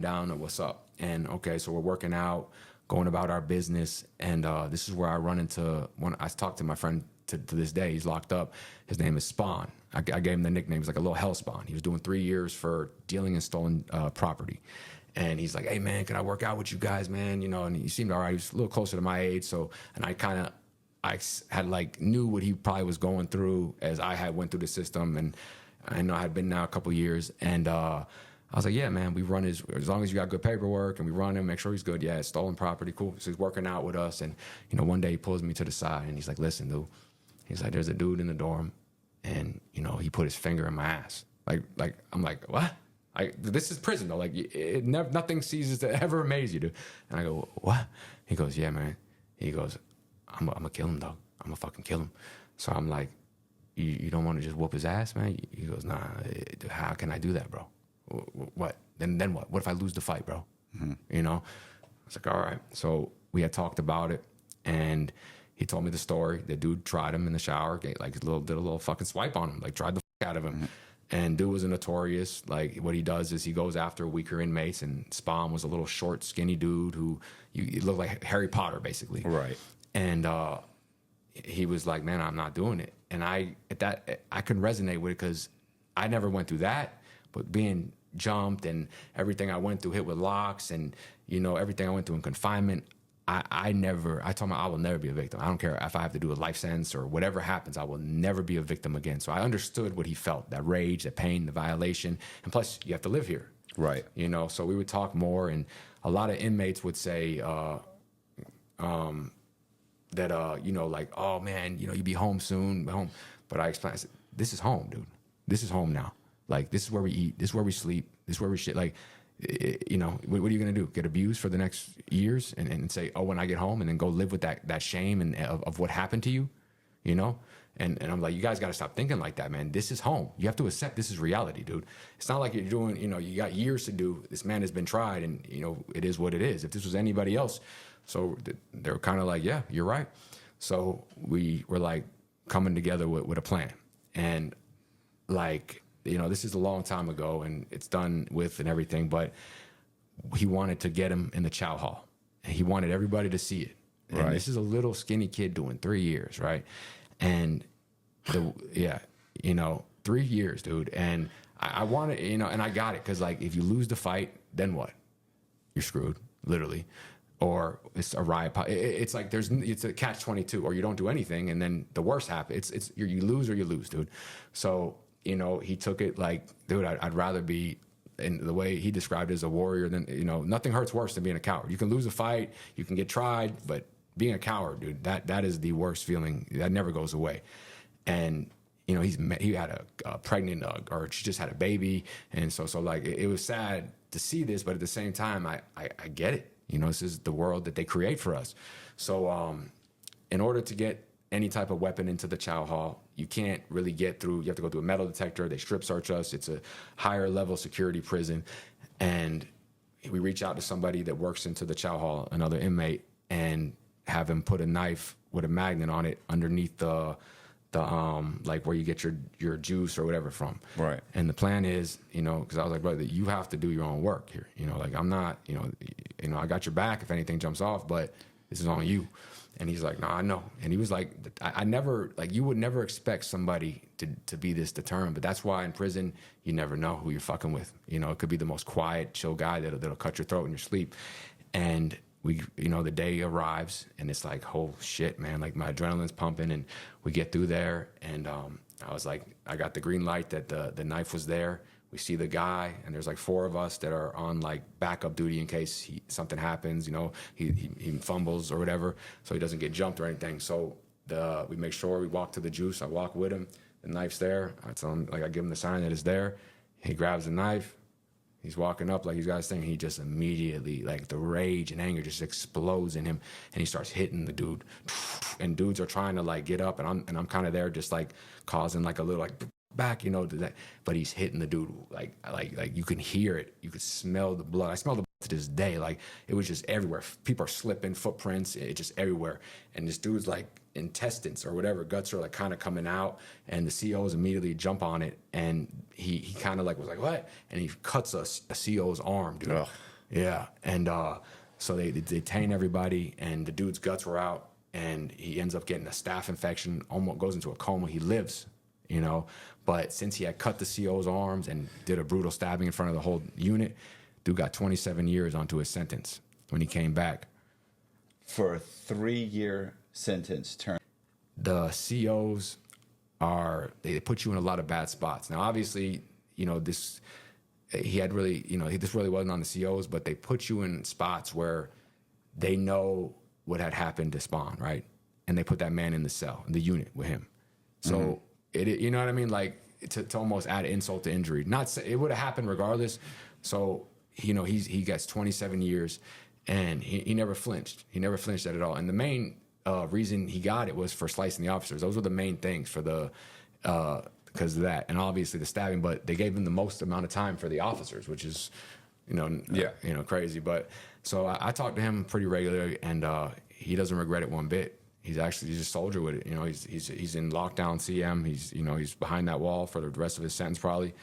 down what's up. And okay, so we're working out, going about our business, and this is where I run into one. I talked to my friend to this day. He's locked up. His name is Spawn. I gave him the nickname. He's like a little hell spawn. He was doing 3 years for dealing in stolen property. And he's like, hey, man, can I work out with you guys, man? You know, and he seemed all right. He was a little closer to my age. So, and I had like knew what he probably was going through as I had went through the system. And I know I had been now a couple years. And I was like, yeah, man, we run as long as you got good paperwork and we run him, make sure he's good. Yeah, it's stolen property. Cool. So he's working out with us. And, you know, one day he pulls me to the side and he's like, listen, dude. He's like, there's a dude in the dorm. And, you know, he put his finger in my ass. Like I'm like, what? This is prison, though. Like, nothing ceases to ever amaze you, dude. And I go, what? He goes, yeah, man. He goes, I'm going to kill him, dog. I'm going to fucking kill him. So I'm like, you don't want to just whoop his ass, man? He goes, nah, how can I do that, bro? What? Then what? What if I lose the fight, bro? Mm-hmm. You know? I was like, all right. So we had talked about it, and he told me the story. The dude tried him in the shower, did a little fucking swipe on him, like tried the fuck out of him. Mm-hmm. And dude was a notorious, like what he does is he goes after weaker inmates, and Spawn was a little short, skinny dude who he looked like Harry Potter, basically. Right. And he was like, man, I'm not doing it. And I could resonate with it because I never went through that, but being jumped and everything I went through, hit with locks and, you know, everything I went through in confinement, I told him I will never be a victim. I don't care if I have to do a life sentence or whatever happens, I will never be a victim again. So I understood what he felt, that rage, that pain, the violation. And plus, you have to live here. Right. You know, so we would talk more, and a lot of inmates would say that, you know, like, oh, man, you know, you'll be home soon, home. But I explained, I said, this is home, dude. This is home now. Like, this is where we eat. This is where we sleep. This is where we shit. Like, you know, what are you going to do? Get abused for the next years and say, oh, when I get home, and then go live with that shame and of what happened to you, you know? And I'm like, you guys got to stop thinking like that, man. This is home. You have to accept this is reality, dude. It's not like you're doing, you know, you got years to do. This man has been tried, and, you know, it is what it is. If this was anybody else, so they're kind of like, yeah, you're right. So we were like coming together with a plan. And like, you know, this is a long time ago, and it's done with and everything, but he wanted to get him in the chow hall. And he wanted everybody to see it. And right. This is a little skinny kid doing 3 years, right? And, you know, 3 years, dude. And I wanted, you know, and I got it, because, like, if you lose the fight, then what? You're screwed, literally. Or it's a riot. It's like it's a catch-22, or you don't do anything, and then the worst happens. You lose or you lose, dude. So, you know, he took it like, dude, I'd rather be, in the way he described it, as a warrior than, you know, nothing hurts worse than being a coward. You can lose a fight, you can get tried, but being a coward, dude, that is the worst feeling. That never goes away. And, you know, he had a pregnant, or she just had a baby. And so like, it was sad to see this, but at the same time, I get it. You know, this is the world that they create for us. So in order to get any type of weapon into the chow hall, you can't really get through. You have to go through a metal detector. They strip search us. It's a higher level security prison. And we reach out to somebody that works into the chow hall, another inmate, and have him put a knife with a magnet on it underneath the like where you get your juice or whatever from. Right. And the plan is, you know, because I was like, brother, you have to do your own work here. You know, like, I'm not, you know, I got your back if anything jumps off, but this is on you. And he's like, no, I know. And he was like, I never, like, you would never expect somebody to be this determined, but that's why in prison, you never know who you're fucking with. You know, it could be the most quiet, chill guy that'll cut your throat in your sleep. And we, you know, the day arrives, and it's like, oh shit, man, like my adrenaline's pumping, and we get through there. And I was like, I got the green light that the knife was there. We see the guy, and there's like 4 of us that are on like backup duty in case something happens, you know, he fumbles or whatever, so he doesn't get jumped or anything. So we make sure we walk to the juice. I walk with him. The knife's there. I tell him, like, I give him the sign that it's there. He grabs the knife. He's walking up like he's got his thing. He just immediately, like, the rage and anger just explodes in him, and he starts hitting the dude. And dudes are trying to like get up, and I'm kind of there, just like causing like a little like back, you know, to that. But he's hitting the dude like you can hear it. You could smell the blood. I smell the blood to this day. Like, it was just everywhere. People are slipping, footprints, it just everywhere. And this dude's like intestines or whatever, guts are like kind of coming out, and the COs immediately jump on it, and he kind of like was like, what? And he cuts a CO's arm, dude. Ugh. Yeah, and so they detain everybody, and the dude's guts were out, and he ends up getting a staph infection, almost goes into a coma. He lives, you know, but since he had cut the CO's arms and did a brutal stabbing in front of the whole unit, dude got 27 years onto his sentence when he came back. For a 3-year sentence term. The COs they put you in a lot of bad spots. Now, obviously, you know, this really wasn't on the COs, but they put you in spots where they know what had happened to Spawn, right? And they put that man in the cell, in the unit with him. So you know what I mean? Like to almost add insult to injury. It would have happened regardless. So, you know, he gets 27 years, and he never flinched. He never flinched at all. And the main reason he got it was for slicing the officers. Those were the main things for the because of that, and obviously the stabbing. But they gave him the most amount of time for the officers, which is, you know, crazy. But so I talked to him pretty regularly, and he doesn't regret it one bit. He's a soldier with it. You know, he's in lockdown CM. He's behind that wall for the rest of his sentence probably.